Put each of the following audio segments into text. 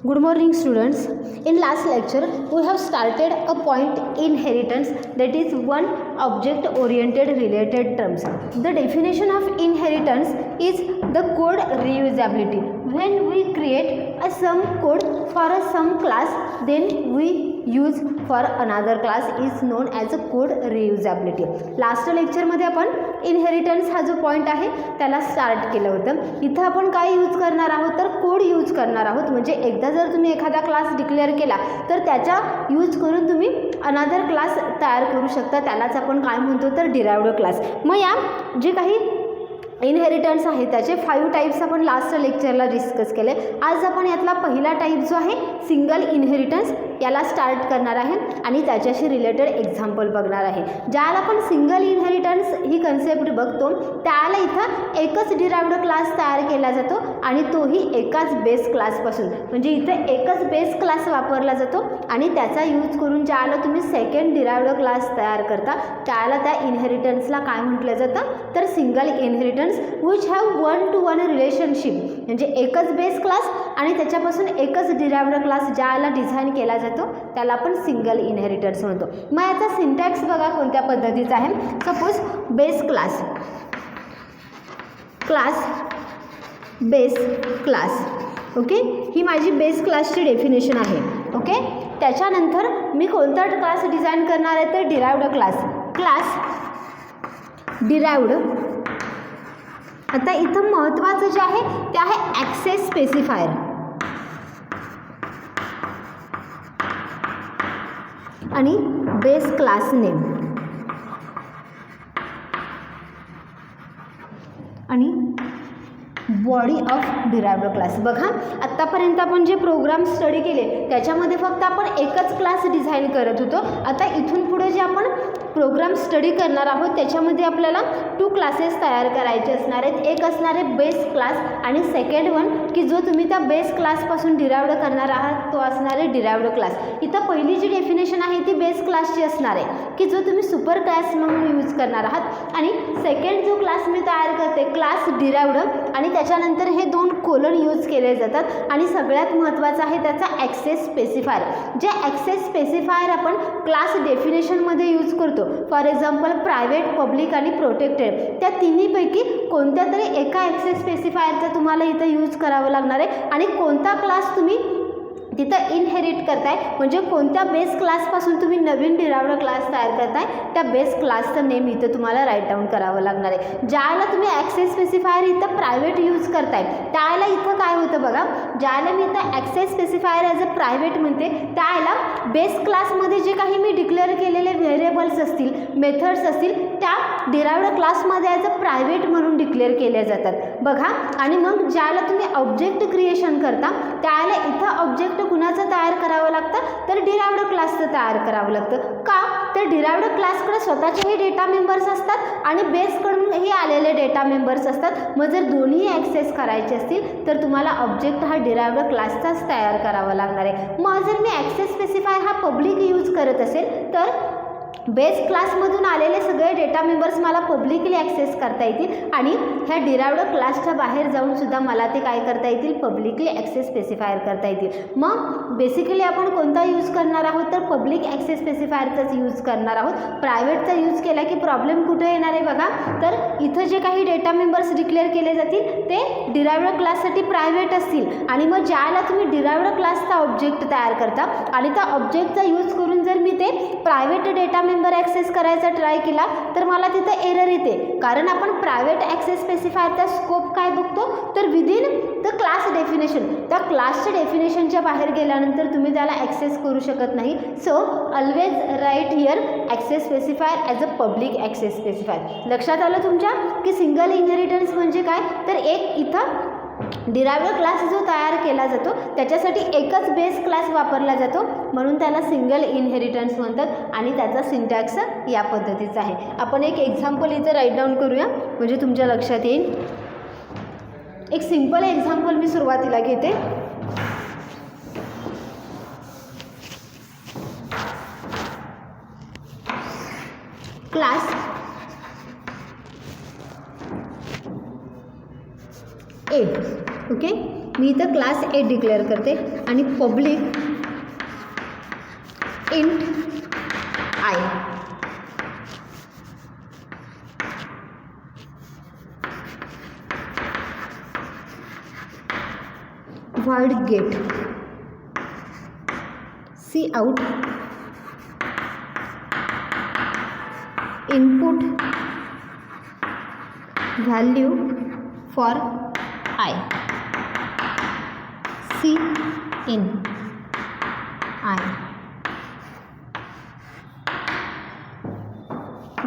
Good morning students. In last lecture we have started a point inheritance, that is one object oriented related terms. The definition of inheritance is the code reusability. When we create a some code for a some class, then we use for another class is known as a code reusability. Last लेक्चरमध्ये आपण inheritance हा जो point आहे त्याला start केलं होतं. इथं आपण काय यूज करणार आहोत तर कोड यूज करणार आहोत. म्हणजे एकदा जर तुम्ही एखादा क्लास डिक्लेअर केला तर त्याचा यूज करून तुम्ही अनदर क्लास तयार करू शकता. त्यालाच आपण काय म्हणतो तर डिराइव्ड क्लास. मग या जे काही इनहेरिटन्स आहे त्याचे 5 टाइप्स आपण लास्ट लेक्चरला डिस्कस केले. आज आपण यातला पहिला टाइप जो आहे सिंगल इनहेरिटन्स याला स्टार्ट करणार आहे आणि त्याच्याशी रिलेटेड एक्झाम्पल बघणार आहे. ज्याला आपण सिंगल इनहेरिटन्स ही कन्सेप्ट बघतो त्याला इथं एकच डिराइव्ड क्लास तयार केला जातो आणि तोही एकाच बेस क्लासपासून. म्हणजे इथे एकच बेस क्लास वापरला जातो आणि त्याचा यूज करून ज्याला तुम्ही सेकंड डिराइव्ड क्लास तयार करता त्याला त्या इनहेरिटन्सला काय म्हटलं जातं तर single inheritance which have one to one relationship. म्हणजे एकच बेस क्लास आणि त्याच्यापासून एकच डिराइव्ड क्लास ज्याला डिझाइन केला जातो त्याला आपण सिंगल इनहेरिटन्स म्हणतो. मग याचा सिंटॅक्स बघा कोणत्या पद्धतीचा आहे. Suppose base class base class okay, ही माझी बेस क्लासची डेफिनेशन आहे. ओके, त्याच्यानंतर मी कोणता क्लास डिझाइन करणार आहे तर डिराइव्ड क्लास डिराइव्ड. आता इथं महत्त्वाचं जे आहे ते आहे ॲक्सेस स्पेसिफायर आणि बेस क्लास नेम आणि बॉडी ऑफ डिराइव्ड क्लास. बघा आत्तापर्यंत आपण जे प्रोग्राम स्टडी केले त्याच्यामध्ये फक्त आपण एकच क्लास डिझाइन करत होतो. आता इथून पुढे जे आपण प्रोग्राम स्टडी करणार आहोत त्याच्यामध्ये आपल्याला 2 क्लासेस तयार करायचे असणार आहेत. एक असणार आहे बेस क्लास आणि सेकंड वन की जो तुम्ही त्या बेस क्लासपासून डिराइव्ड करणार आहात तो असणार आहे डिराइव्ड क्लास. इथं पहिली जी डेफिनेशन आहे ती बेस क्लासची असणार आहे की जो तुम्ही सुपर क्लास म्हणून यूज करणार आहात आणि सेकंड जो क्लास मी तयार करते क्लास डिराइव्ड आणि त्याच्यानंतर हे 2 कोलन यूज केले जातात. आणि सगळ्यात महत्त्वाचं आहे त्याचा ॲक्सेस स्पेसिफायर. जे ॲक्सेस स्पेसिफायर आपण क्लास डेफिनेशनमध्ये यूज करतो. फॉर एक्झाम्पल प्रायव्हेट, पब्लिक आणि प्रोटेक्टेड, त्या तिन्हीपैकी कोणत्या तरी एका ॲक्सेस स्पेसिफायरचा तुम्हाला इथं यूज करावं लागणार आहे. आणि कोणता क्लास तुम्ही तिथं इनहेरिट करताय म्हणजे कोणत्या बेस क्लासपासून तुम्ही नवीन डिराइव्ड क्लास तयार करताय त्या बेस क्लासचं नेम इथं तुम्हाला राईट डाऊन करावं लागणार आहे. ज्याला तुम्ही ॲक्सेस स्पेसिफायर इथं प्रायव्हेट यूज करताय त्याला इथं काय होतं बघा, ज्याला मी इथं ॲक्सेस स्पेसिफायर ॲज अ प्रायव्हेट म्हणते त्याला बेस क्लासमध्ये जे काही मी डिक्लेअर केलेले व्हेरिएबल्स असतील, मेथड्स असतील त्या डिराइव्ड क्लासमध्ये ॲज अ प्रायव्हेट म्हणून डिक्लेअर केल्या जातात. बघा आणि मग ज्याला तुम्ही ऑब्जेक्ट क्रिएशन करता त्याला इथं ऑब्जेक्ट कुणाचं तयार करावं लागतं तर डिराइव्ड क्लासचं तयार करावं लागतं. का तर डिराइव्ड क्लासकडे स्वतःचेही डेटा मेंबर्स असतात आणि बेसकडूनही आलेले डेटा मेंबर्स असतात. मग जर दोन्ही ॲक्सेस करायचे असतील तर तुम्हाला ऑब्जेक्ट हा डिराइव्ड क्लासचाच तयार करावा लागणार आहे. मग जर मी ॲक्सेस स्पेसिफायर हा पब्लिक यूज करत असेल तर बेस क्लासमधून आलेले सगळे डेटा मेंबर्स मला पब्लिकली ॲक्सेस करता येतील आणि ह्या डिराइव्ड क्लासच्या बाहेर जाऊन सुद्धा मला ते काय करता येतील पब्लिकली ॲक्सेस स्पेसिफायर करता येतील. मग बेसिकली आपण कोणता यूज करणार आहोत तर पब्लिक ॲक्सेस स्पेसिफायरचाच यूज करणार आहोत. प्रायव्हेटचा यूज केला की प्रॉब्लेम कुठे येणार आहे बघा, तर इथं जे काही डेटा मेंबर्स डिक्लेअर केले जातील ते डिराइव्ड क्लाससाठी प्रायव्हेट असतील. आणि मग ज्याला तुम्ही डिराइव्ड क्लासचा ऑब्जेक्ट तयार करता आणि त्या ऑब्जेक्टचा यूज करून जर मी ते प्रायव्हेट डेटा मेंबर ॲक्सेस करायचा ट्राय केला तर मला तिथं एरर येते. कारण आपण प्रायव्हेट ॲक्सेस स्पेसिफायरचा स्कोप काय बघतो तर विदिन द क्लास डेफिनेशन, त्या क्लासच्या डेफिनेशनच्या बाहेर गेल्यानंतर तुम्ही त्याला ॲक्सेस करू शकत नाही. So always right here access specifier as a public access specifier. लक्षात आलं तुमच्या की सिंगल इनहेरिटन्स म्हणजे काय तर एक इथं डिराइव्ड क्लास जो तयार केला जातो त्याच्यासाठी एकच बेस क्लास वापरला जातो म्हणून त्याला सिंगल इनहेरिटन्स म्हणतात आणि त्याचा सिंटॅक्स या पद्धतीचा आहे. आपण एक एक्झाम्पल इथं राईट डाऊन करूया म्हणजे तुमच्या लक्षात येईल. एक सिंपल एक्झाम्पल मी सुरुवातीला घेते. Class A. ओके, मी इथं क्लास ए डिक्लेअर करते आणि public int I. void get cout input value for I. C in I.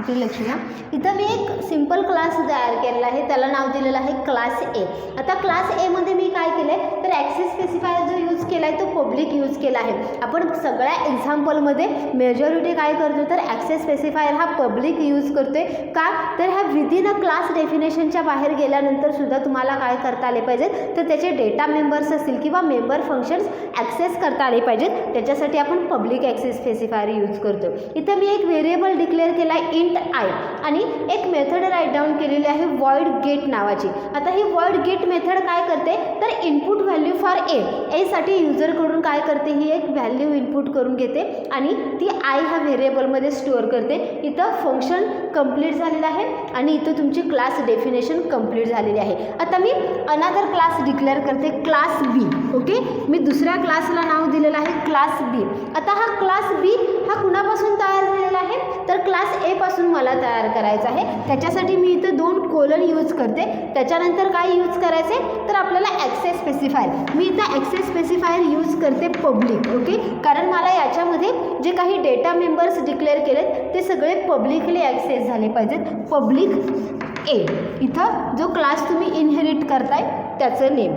इथे लक्ष द्या. इथं मी एक सिंपल क्लास तयार केलेला आहे, त्याला नाव दिलेलं आहे क्लास ए. आता क्लास ए मध्ये मी काय केलं आहे तर ॲक्सेस स्पेसिफायर जो यूज केला आहे तो पब्लिक यूज केला आहे. आपण सगळ्या एक्झाम्पलमध्ये मेजॉरिटी काय करतो तर ॲक्सेस स्पेसिफायर हा पब्लिक यूज करतोय. का तर ह्या विदिन अ क्लास डेफिनेशनच्या बाहेर गेल्यानंतर सुद्धा तुम्हाला काय करता आले पाहिजेत तर त्याचे डेटा मेंबर्स असतील किंवा मेंबर फंक्शन्स ॲक्सेस करता आले पाहिजेत, त्याच्यासाठी आपण पब्लिक ॲक्सेस स्पेसिफायर यूज करतो. इथं मी एक व्हेरिएबल डिक्लेअर केला आहे इंट आय आणि एक मेथड राईट डाऊन केलेली आहे void get नावाची. आता ही void get मेथड काय करते तर इनपुट व्हॅल्यू फॉर ए साठी युजरकडून काय करते ही एक व्हॅल्यू इनपुट करून घेते आणि ती आय ह्या व्हेरिएबलमध्ये स्टोअर करते. इथं फंक्शन कंप्लीट झालेलं आहे आणि इथं तुमची क्लास डेफिनेशन कंप्लीट झालेली आहे. आता मी अनदर क्लास डिक्लेअर करते क्लास बी. ओके, मी दुसऱ्या क्लासला नाव दिलेलं आहे क्लास बी. आता हा क्लास बी हा कुणापासून तयार झालेला आहे तर क्लास ए पासून मला तयार करायचा आहे. त्याच्यासाठी मी इथं 2 कोलन यूज करते. त्याच्यानंतर काय यूज करायचे तर आपल्याला ॲक्सेस स्पेसिफायर. मी इथं ॲक्सेस स्पेसिफायर यूज करते पब्लिक. ओके, कारण मला याच्यामध्ये जे काही डेटा मेंबर्स डिक्लेअर केलेत ते सगळे पब्लिकली ॲक्सेस झाले पाहिजेत. पब्लिक ए इथं जो क्लास तुम्ही इनहेरिट करताय त्याचं नेम.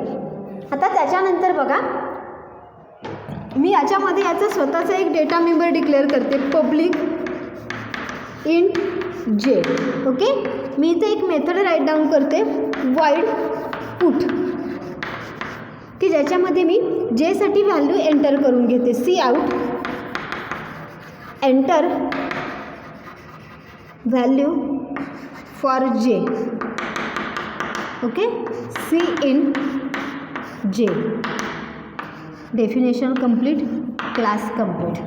आता त्याच्यानंतर बघा मी याच्यामध्ये याचं स्वतःचा एक डेटा मेंबर डिक्लेअर करते पब्लिक इंट जे. ओके, मी इथे एक मेथड राईट डाऊन करते void put की ज्याच्यामध्ये मी जेसाठी व्हॅल्यू एंटर करून घेते cout enter value for J. Okay, C in J. Definition complete, class complete.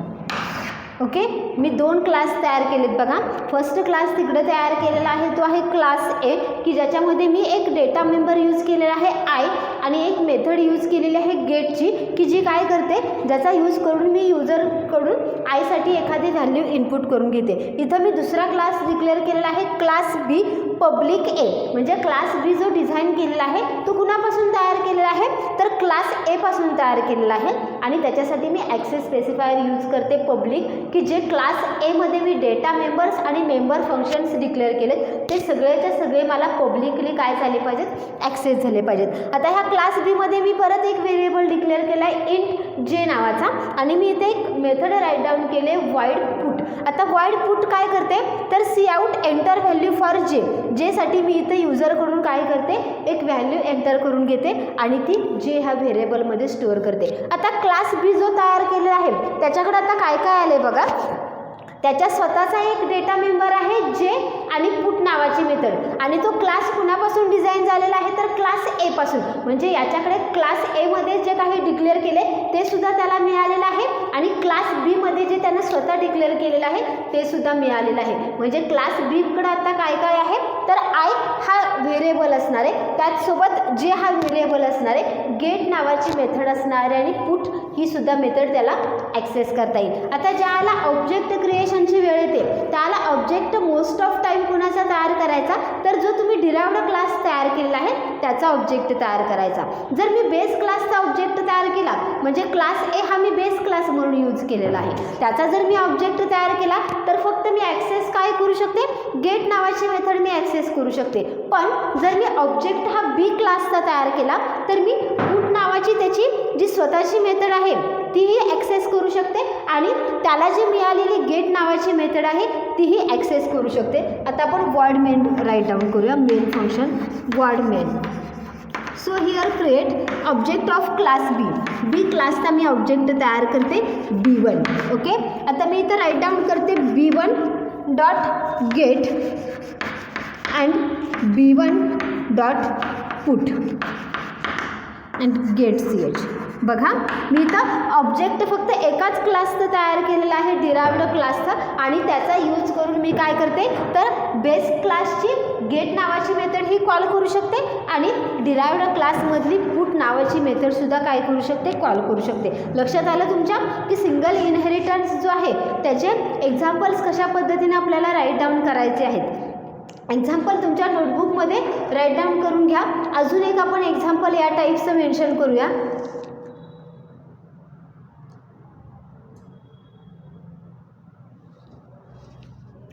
Okay, मी 2 क्लास तयार केलेत बघा. फर्स्ट क्लास तिकडे तयार केलेला आहे तो आहे क्लास ए की ज्याच्यामध्ये मी एक डेटा मेंबर यूज केलेला आहे आय आणि एक मेथड यूज केलेली आहे गेटची की जी काय करते ज्याचा यूज करून मी युजरकडून आयसाठी एखादी व्हॅल्यू इनपुट करून घेते. इथं मी दुसरा क्लास डिक्लेअर केलेला आहे क्लास बी पब्लिक ए. म्हणजे क्लास बी जो डिझाईन केलेला आहे तो कुणापासून तयार केलेला आहे तर क्लास ए पासून तयार केलेला आहे आणि त्याच्यासाठी मी ॲक्सेस स्पेसिफायर यूज करते पब्लिक की जे क्लास ए मध्ये मी डेटा मेंबर्स आणि मेंबर फंक्शन्स डिक्लेअर केलेत ते सगळेच्या सगळे मला पब्लिकली काय झाले पाहिजेत ॲक्सेस झाले पाहिजेत. आता ह्या क्लास बी मध्ये मी परत एक व्हेरिएबल डिक्लेअर केला आहे इंट जे नावाचा आणि मी इथे एक मेथड राईट डाऊन केले void put. आता void put काय करते तर cout एंटर व्हॅल्यू फॉर जे. जेसाठी मी इथे युजरकडून काय करते एक व्हॅल्यू एंटर करून घेते आणि ती जे ह्या व्हेरिएबलमध्ये स्टोअर करते. आता क्लास बी जो तयार केलेला आहे त्याच्याकडे आता काय काय आले बघा. त्याच्या स्वतःचा एक डेटा मेंबर आहे जे आणि पुट नावाची मेथड आणि तो क्लास कुणापासून डिझाईन झालेला आहे तर क्लास ए पासून. म्हणजे याच्याकडे क्लास ए मध्ये जे काही डिक्लेअर केले ते सुद्धा त्याला मिळालेलं आहे आणि क्लास बी मध्ये जे त्यानं स्वतः डिक्लेअर केलेलं आहे ते सुद्धा मिळालेलं आहे. म्हणजे क्लास बी कडे आता काय काय आहे तर आय हा व्हेरिएबल असणार आहे, त्याचसोबत जे हा व्हेरिएबल असणार आहे, गेट नावाची मेथड असणार आहे आणि पुट ही सुद्धा मेथड त्याला ॲक्सेस करता येईल. आता ज्याला ऑब्जेक्ट क्रिएशनची वेळ येते त्याला ऑब्जेक्ट मोस्ट ऑफ टाईम कुणाचा तयार करायचा तर जो तुम्ही डिराइव्ड क्लास तयार केलेला आहे त्याचा ऑब्जेक्ट तयार करायचा. जर मी बेस क्लासचा ऑब्जेक्ट तयार केला म्हणजे क्लास ए हा मी बेस क्लास म्हणून यूज केलेला आहे, त्याचा जर मी ऑब्जेक्ट तयार केला तर फक्त मी ॲक्सेस काय करू शकते गेट नावाची मेथड मी ॲक्सेस करू शकते. पण जर मी ऑब्जेक्ट हा बी क्लासचा तयार केला तर मी पुट नावाची त्याची जी स्वतःची मेथड आहे तीही ॲक्सेस करू शकते आणि त्याला जी मिळालेली गेट नावाची मेथड आहे तीही ॲक्सेस करू शकते. आता आपण void main राईट डाऊन करूया. Main function void main. So here create object of class B क्लासचा मी ऑब्जेक्ट तयार करते B1. ओके, आता मी इथं राईट डाऊन करते B1 dot get and B1 dot put. And get CH. बघा मी इथं ऑब्जेक्ट फक्त एकाच क्लासचं तयार केलेलं आहे, डिराइव्ड क्लासचं, आणि त्याचा यूज करून मी काय करते तर बेस क्लासची गेट नावाची मेथड ही कॉल करू शकते आणि डिराइव्ड क्लासमधली पुट नावाची मेथडसुद्धा काय करू शकते कॉल करू शकते. लक्षात आलं तुमच्या की सिंगल इनहेरिटन्स जो आहे त्याचे एक्झाम्पल्स कशा पद्धतीने आपल्याला राईट डाऊन करायचे आहेत. एक्झाम्पल तुमच्या नोटबुकमध्ये राईट डाऊन करून घ्या. अजून एक आपण एक्झाम्पल या टाईपचं मेन्शन करूया.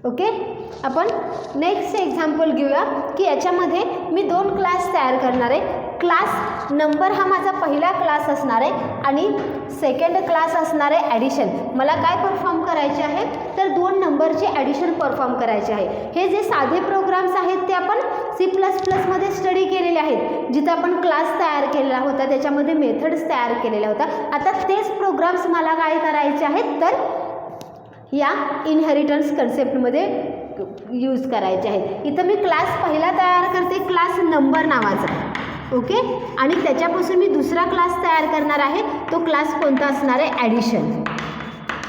ओके, आपण नेक्स्ट एक्झाम्पल घेऊया की याच्यामध्ये मी 2 क्लास तयार करणार आहे. क्लास नंबर हा माझा पहिला क्लास असणार आहे आणि सेकंड क्लास असणार आहे ॲडिशन. मला काय परफॉर्म करायचे आहे तर 2 नंबरचे ॲडिशन परफॉर्म करायचे आहे. हे जे साधे प्रोग्राम्स आहेत ते आपण C++ मध्ये स्टडी केलेले आहेत, जिथं आपण क्लास तयार केलेला होता, त्याच्यामध्ये मेथड्स तयार केलेल्या होत्या. आता तेच प्रोग्राम्स मला काय करायचे आहेत तर या इनहेरिटन्स कन्सेप्टमध्ये यूज करायचे आहेत. इथं मी क्लास पहिला तयार करते, क्लास नंबर नावाचा. ओके, आणि त्याच्यापासून मी दुसरा क्लास तयार करणार आहे. तो क्लास कोणता असणार आहे ॲडिशन.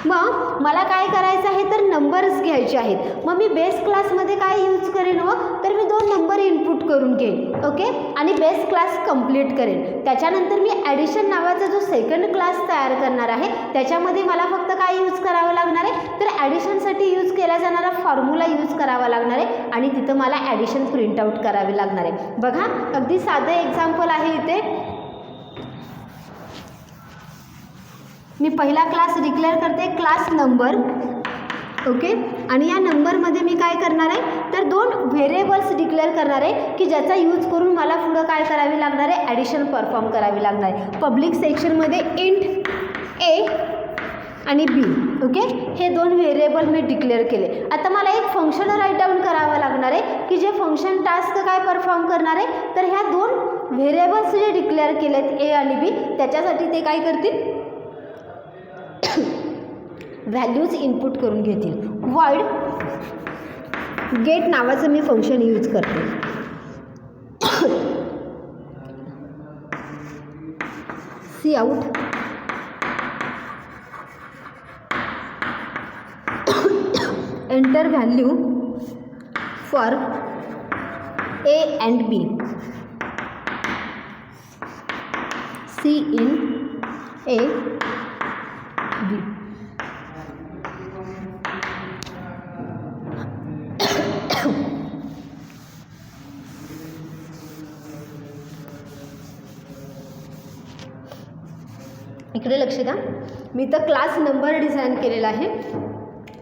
मग मला काय करायचं आहे तर नंबर्स घ्यायचे आहेत. मग मी बेस क्लासमध्ये काय यूज करेन व तर मी 2 नंबर इनपुट करून घेईन. ओके, आणि बेस क्लास कंप्लीट करेन. त्याच्यानंतर मी ॲडिशन नावाचा जो सेकंड क्लास तयार करणार आहे त्याच्यामध्ये मला फक्त काय यूज करावं लागणार आहे तर ॲडिशनसाठी यूज केला जाणारा फॉर्म्युला यूज करावा लागणार आहे आणि तिथं मला ॲडिशन प्रिंट आउट करावी लागणार आहे. बघा अगदी साधं एक्झाम्पल आहे इथे. मी पहिला क्लास डिक्लेअर करते क्लास नंबर. ओके, आणि या नंबरमध्ये मी काय करणार आहे तर 2 व्हेरिएबल्स डिक्लेअर करणार आहे की ज्याचा यूज करून मला पुढं काय करावी लागणार आहे ॲडिशन परफॉर्म करावी लागणार आहे. पब्लिक सेक्शनमध्ये इंट A आणि B. ओके, हे 2 व्हेरिएबल मी डिक्लेअर केले. आता मला एक फंक्शन राईट डाऊन करावं लागणार आहे की जे फंक्शन टास्क काय परफॉर्म करणार आहे तर ह्या 2 व्हेरिएबल्स जे डिक्लेअर केलेत A आणि B त्याच्यासाठी ते काय करतील व्हॅल्यूज इनपुट करून घेतील. वॉइड गेट नावाचं मी फंक्शन यूज करते. Cout enter value for A and B. C in A B. इकडे लक्ष द्या. मी तर क्लास नंबर डिझाईन केलेला आहे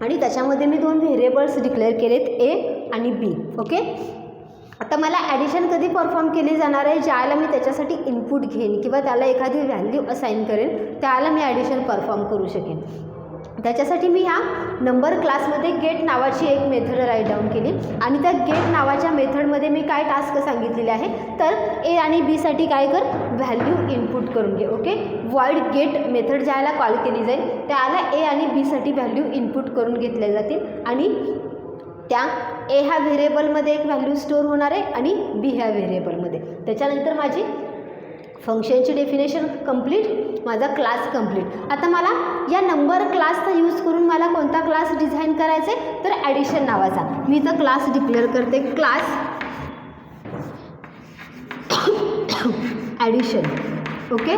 आणि त्याच्यामध्ये मी 2 व्हेरिएबल्स डिक्लेअर केलेत A आणि B. ओके, आता मला ॲडिशन कधी परफॉर्म केली जाणार आहे ज्याला मी त्याच्यासाठी इनपुट घेईन किंवा त्याला एखादी व्हॅल्यू असाइन करेन त्याला मी ॲडिशन परफॉर्म करू शकेन. त्याच्यासाठी मी ह्या नंबर क्लासमध्ये गेट नावाची एक मेथड राईट डाऊन केली आणि त्या गेट नावाच्या मेथडमध्ये मी काय टास्क सांगितलेले आहे तर A आणि B साठी काय कर व्हॅल्यू इनपुट करून घे. ओके, वॉइड गेट मेथड ज्याला कॉल केली जाईल त्याला A आणि B साठी व्हॅल्यू इनपुट करून घेतल्या जातील आणि त्या A ह्या व्हेरिएबलमध्ये एक व्हॅल्यू स्टोअर होणार आहे आणि B ह्या व्हेरिएबलमध्ये. त्याच्यानंतर माझी फंक्शनची डेफिनेशन कंप्लीट, माझा क्लास कंप्लीट. आता मला या नंबर क्लासचा यूज करून मला कोणता क्लास डिझाईन करायचा आहे तर ॲडिशन नावाचा. मी तर क्लास डिक्लेअर करते क्लास ॲडिशन. ओके,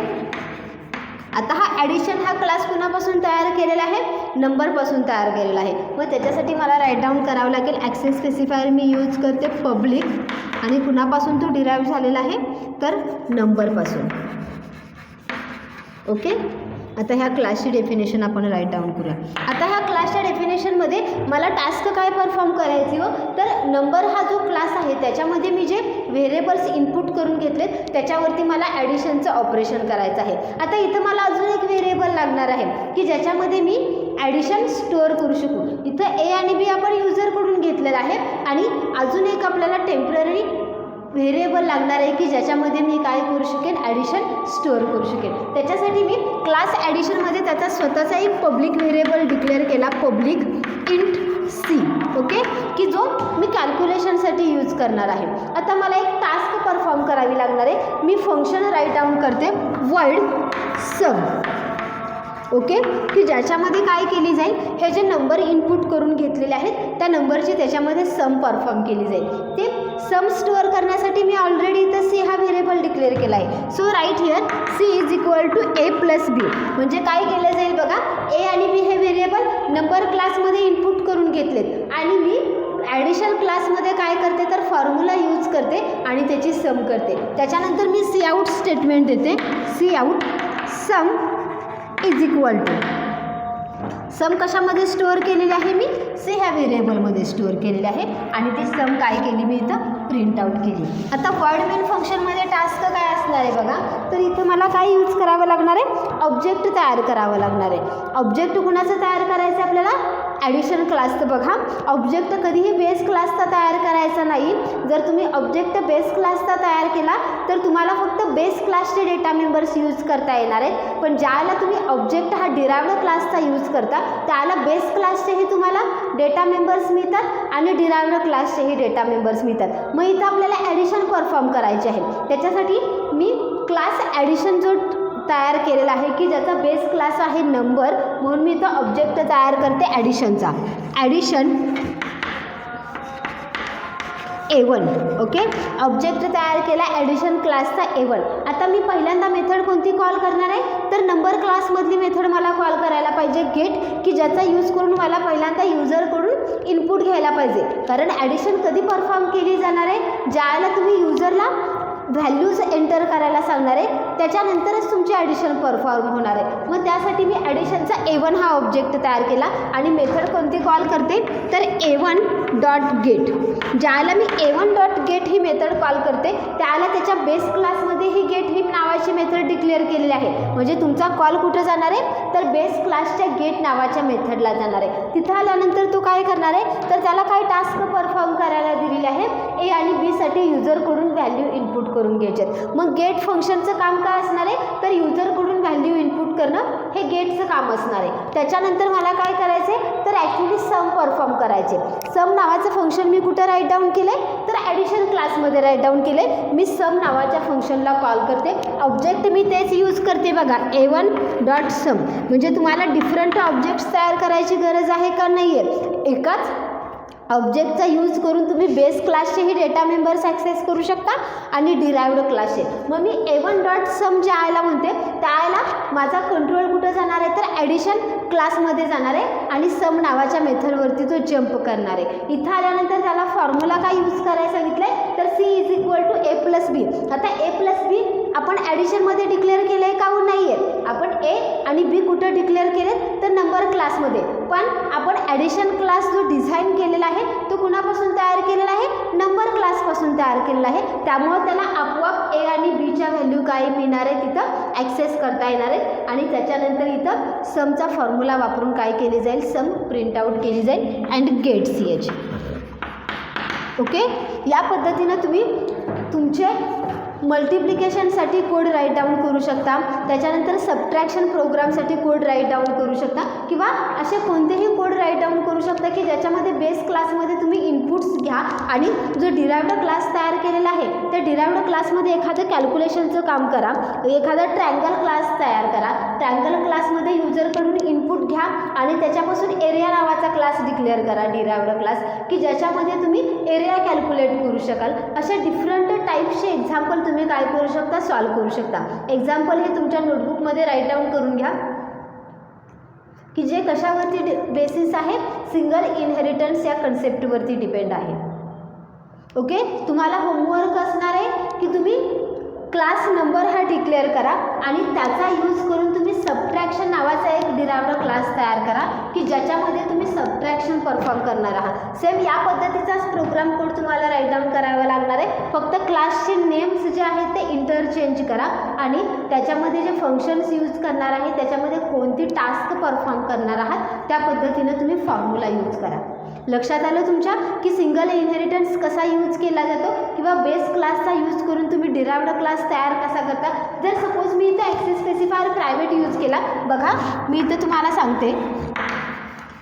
आता हा ॲडिशन हा क्लास कुणापासून तयार केलेला आहे नंबरपासून तयार केलेला आहे. मग त्याच्यासाठी मला राईट डाऊन करावं लागेल. ॲक्सेस स्पेसिफायर मी यूज करते पब्लिक आणि कुणापासून तो डिराईव्ह झालेला आहे तर नंबरपासून. ओके, आता ह्या क्लासची डेफिनेशन आपण राईट डाऊन करूया. आता ह्या क्लासच्या डेफिनेशनमध्ये मला टास्क काय परफॉर्म करायची हो तर नंबर हा जो क्लास आहे त्याच्यामध्ये मी जे व्हेरिएबल्स इनपुट करून घेतलेत त्याच्यावरती मला ॲडिशनचं ऑपरेशन करायचं आहे. आता इथं मला अजून एक व्हेरिएबल लागणार आहे की ज्याच्यामध्ये मी ॲडिशन स्टोअर करू शकू. इथं A आणि B आपण युजरकडून घेतलेलं आहे आणि अजून एक आपल्याला टेम्पररी व्हेरिएबल लागणार आहे की ज्याच्यामध्ये मी काय करू शकेन ॲडिशन स्टोअर करू शकेन. त्याच्यासाठी मी क्लास ॲडिशनमध्ये त्याचा स्वतःचा एक पब्लिक व्हेरिएबल डिक्लेअर केला पब्लिक इंट C. ओके, की जो मी कॅल्क्युलेशनसाठी यूज करणार आहे. आता मला एक टास्क परफॉर्म करावी लागणार आहे. मी फंक्शन राईट डाऊन करते void सम. ओके, की ज्याच्यामध्ये काय केली जाईल, हे जे नंबर इनपुट करून घेतलेले आहेत त्या नंबरची त्याच्यामध्ये सम परफॉर्म केली जाईल. ते सम स्टोअर करण्यासाठी मी ऑलरेडी इथं सी हा व्हेरिएबल डिक्लेअर केला आहे. So right here C is equal to A plus B. म्हणजे काय केलं जाईल बघा, ए आणि बी हे व्हेरिएबल नंबर क्लासमध्ये इनपुट करून घेतलेत आणि मी ॲडिशन क्लासमध्ये काय करते तर फॉर्म्युला यूज करते आणि त्याची सम करते. त्याच्यानंतर मी सी आउट स्टेटमेंट देते. C out sum is equal to, sum कशामध्ये स्टोअर केलेली आहे, मी सी ह्या व्हेरिएबलमध्ये स्टोअर केलेली आहे आणि ती सम काय केली मी इथं प्रिंट आउट केली. आता void मेन फंक्शनमध्ये टास्क काय असणार आहे बघा, तर इथं मला काय यूज करावं लागणार आहे, ऑब्जेक्ट तयार करावं लागणार आहे. ऑब्जेक्ट कुणाचं तयार करायचं आहे आपल्याला, ॲडिशन क्लासचं. बघा, ऑब्जेक्ट कधीही बेस क्लासचा तयार करायचा नाही. जर तुम्ही ऑब्जेक्ट बेस क्लासचा तयार केला तर तुम्हाला फक्त बेस क्लासचे डेटा मेंबर्स यूज करता येणार आहेत. पण ज्याला तुम्ही ऑब्जेक्ट हा डिराइव्ड क्लासचा यूज करता त्याला बेस क्लासचेही तुम्हाला डेटा मेंबर्स मिळतात आणि डिराइव्ड क्लासचेही डेटा मेंबर्स मिळतात. मग इथं आपल्याला ॲडिशन परफॉर्म करायचे आहे. त्याच्यासाठी मी क्लास ॲडिशन जो तयार केलेला आहे की ज्याचा बेस क्लास आहे नंबर, म्हणून मी इथं ऑब्जेक्ट तयार करते ॲडिशनचा. Addition A1. ओके, ऑब्जेक्ट तयार केला ॲडिशन क्लासचा A1. आता मी पहिल्यांदा मेथड कोणती कॉल करणार आहे तर नंबर क्लासमधली मेथड मला कॉल करायला पाहिजे गेट, की ज्याचा यूज करून मला पहिल्यांदा युजरकडून इनपुट घ्यायला पाहिजे. कारण ॲडिशन कधी परफॉर्म केली जाणार आहे, ज्याला तुम्ही युजरला व्हॅल्यूज एंटर करायला सांगणार आहे त्याच्यानंतरच तुमची ॲडिशन परफॉर्म होणार आहे. मग त्यासाठी मी ॲडिशनचा A1 हा ऑब्जेक्ट तयार केला आणि मेथड कोणती कॉल करते तर A1 डॉट गेट. ज्याला मी A1 डॉट गेट ही मेथड कॉल करते त्याला त्याच्या बेस क्लासमध्ये ही गेट ही नावाची मेथड डिक्लेअर केलेली आहे. म्हणजे तुमचा कॉल कुठं जाणार आहे तर बेस क्लासच्या गेट नावाच्या मेथडला जाणार आहे. तिथं आल्यानंतर तो काय करणार आहे तर त्याला काय टास्क परफॉर्म करायला दिलेले आहे, ए आणि बीसाठी युजरकडून व्हॅल्यू इनपुट करून घ्यायचे. मग गेट फंक्शनचं काम काय असणार आहे तर युजरकडून व्हॅल्यू इनपुट करणं हे गेटचं काम असणार आहे. त्याच्यानंतर मला काय करायचे तर ॲक्च्युली सम परफॉर्म करायचे. सम नावाचं फंक्शन मी कुठं राईट डाऊन केलं आहे तर ॲडिशन क्लासमध्ये राईट डाऊन केलं आहे. मी सम नावाच्या फंक्शनला कॉल करते. ऑब्जेक्ट मी तेच यूज करते बघा A1 डॉट सम. म्हणजे तुम्हाला डिफरंट ऑब्जेक्ट्स तयार करायची गरज आहे का नाही आहे, एकाच ऑब्जेक्टचा यूज करून तुम्ही बेस क्लासचेही डेटा मेंबर्स ॲक्सेस करू शकता आणि डिराइव्ड क्लासचे. मग मी A1 डॉट सम ज्या आयला म्हणते त्याला माझा कंट्रोल कुठं जाणार आहे तर ॲडिशन क्लासमध्ये जाणार आहे आणि सम नावाच्या मेथडवरती तो जंप करणार आहे. इथं आल्यानंतर त्याला फॉर्म्युला काय यूज करायला सांगितलं आहे तर C is equal to A plus B. आता A प्लस बी आपण ॲडिशनमध्ये डिक्लेअर केलं आहे का नाही आहे, आपण A आणि B कुठं डिक्लेअर केले तर नंबर क्लासमध्ये. पण आपण ॲडिशन क्लास जो डिझाईन केलेला आहे तो कुणापासून तयार केलेला आहे, नंबर क्लासपासून तयार केलेला आहे. त्यामुळे त्याला आपोआप A आणि Bच्या व्हॅल्यू काय मिळणार आहे तिथं ॲक्सेस करता येणार आहेत आणि त्याच्यानंतर इथं समचा फॉर्म्युला वापरून काय केली जाईल, सम प्रिंट आउट केली जाईल अँड गेट CH. ओके, या पद्धतीनं तुम्ही तुमचे मल्टिप्लिकेशनसाठी कोड राईट डाऊन करू शकता. त्याच्यानंतर सबट्रॅक्शन प्रोग्रामसाठी कोड राईट डाऊन करू शकता किंवा असे कोणतेही कोड राईट डाऊन करू शकता की ज्याच्यामध्ये बेस क्लासमध्ये तुम्ही इनपुट्स घ्या आणि जो डिराइव्ड क्लास तयार केलेला आहे त्या डिराइव्ड क्लासमध्ये एखादं कॅल्क्युलेशनचं काम करा, एखादा ट्रँगल क्लास तयार करा. ट्रँगल क्लासमध्ये युजरकडून इनपुट घ्या आणि त्याच्यापासून एरिया नावाचा क्लास डिक्लेअर करा, डिराइव्ड क्लास, की ज्याच्यामध्ये तुम्ही एरिया कॅल्क्युलेट करू शकाल. अशा डिफरंट टाईप्सचे एक्झाम्पल तुम्ही काय करू शकता, सॉल्व करू शकता. एक्झाम्पल हे तुमच्या नोटबुकमध्ये राईट डाऊन करून घ्या की जे कशावरती बेसिस आहे, सिंगल इनहेरिटन्स या कन्सेप्टवरती डिपेंड आहे. ओके, तुम्हाला होमवर्क असणार आहे की तुम्ही क्लास नंबर हा डिक्लेअर करा आणि त्याचा यूज करून तुम्ही सबट्रॅक्शन नावाचा एक डिराइव्ड क्लास तयार करा की ज्याच्यामध्ये तुम्ही सबट्रॅक्शन परफॉर्म करणार आहात. सेम या पद्धतीचाच प्रोग्राम कोड तुम्हाला राईट डाऊन करावा लागणार आहे. फक्त क्लासचे नेम्स जे आहेत ते इंटरचेंज करा आणि त्याच्यामध्ये जे फंक्शन्स यूज करणार आहे त्याच्यामध्ये कोणती टास्क परफॉर्म करणार आहात त्या पद्धतीनं तुम्ही फॉर्म्युला यूज करा. लक्षात आलं तुमच्या की सिंगल इनहेरिटन्स कसा यूज केला जातो किंवा बेस क्लासचा यूज करून तुम्ही डिराइव्ड क्लास तयार कसा करता. जर सपोज मी इथं ॲक्सेस स्पेसिफायर प्रायव्हेट यूज केला, बघा मी इथं तुम्हाला सांगते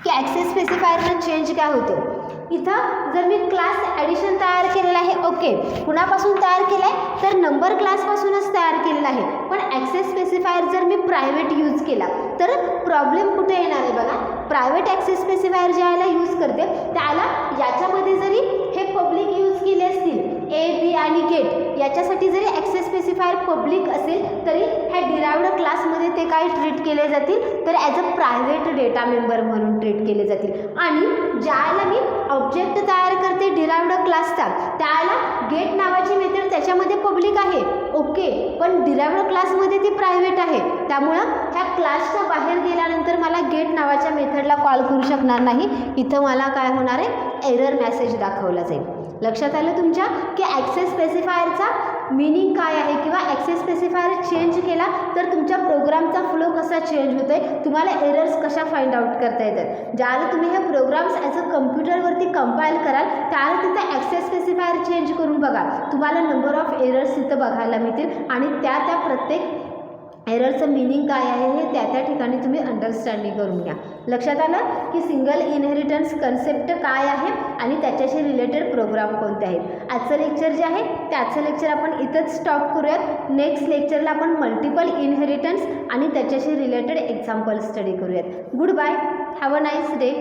की ॲक्सेस स्पेसिफायरनं चेंज काय होते. इथं जर मी क्लास ॲडिशन तयार केलेला आहे, ओके, कुणापासून तयार केला आहे तर नंबर क्लासपासूनच तयार केलेला आहे. पण ॲक्सेस स्पेसिफायर जर मी प्रायव्हेट यूज केला तर प्रॉब्लेम कुठे येणार आहे बघा. प्रायव्हेट ॲक्सेस स्पेसिफायर ज्याला यूज करते त्याला याच्यामध्ये जरी हे पब्लिक यूज केले असतील ए बी आणि गेट, याच्यासाठी जरी ॲक्सेस स्पेसिफायर पब्लिक असेल तरी ह्या डिराइव्ड क्लासमध्ये ते काय ट्रीट केले जातील तर as a private data member म्हणून ट्रीट केले जातील. आणि ज्याला मी ऑब्जेक्ट तयार करते डिराइव्ड क्लासचा त्याला गेट नावाची मेथड त्याच्यामध्ये पब्लिक आहे, ओके, पण डिराइव्ड क्लासमध्ये ती प्रायव्हेट आहे. त्यामुळं ह्या क्लासच्या बाहेर गेल्यानंतर मला गेट नावाच्या मेथडला कॉल करू शकणार नाही. इथं मला काय होणार आहे, एरर मेसेज दाखवला जाईल. लक्षात आलं तुमच्या की ॲक्सेस स्पेसिफायरचा मीनिंग काय आहे किंवा ॲक्सेस स्पेसिफायर चेंज केला तर तुमच्या प्रोग्रामचा फ्लो कसा चेंज होतो आहे, तुम्हाला एरर्स कशा फाइंड आउट करता येतात. ज्याला तुम्ही हे प्रोग्राम्स ॲज अ कम्प्युटरवरती कंपाईल कराल त्याला तिथं ॲक्सेस स्पेसिफायर चेंज करून बघा, तुम्हाला नंबर ऑफ एरर्स तिथं बघायला मिळतील आणि त्या प्रत्येक एररचं मिनिंग काय आहे हे त्या ठिकाणी तुम्ही अंडरस्टँडिंग करून घ्या. लक्षात आलं की सिंगल इनहेरिटन्स कन्सेप्ट काय आहे आणि त्याच्याशी रिलेटेड प्रोग्राम कोणते आहेत. आजचं लेक्चर जे आहे त्याचं लेक्चर आपण इथंच स्टॉप करूयात. नेक्स्ट लेक्चरला आपण मल्टिपल इनहेरिटन्स आणि त्याच्याशी रिलेटेड एक्झाम्पल स्टडी करूयात. Goodbye, have a nice day.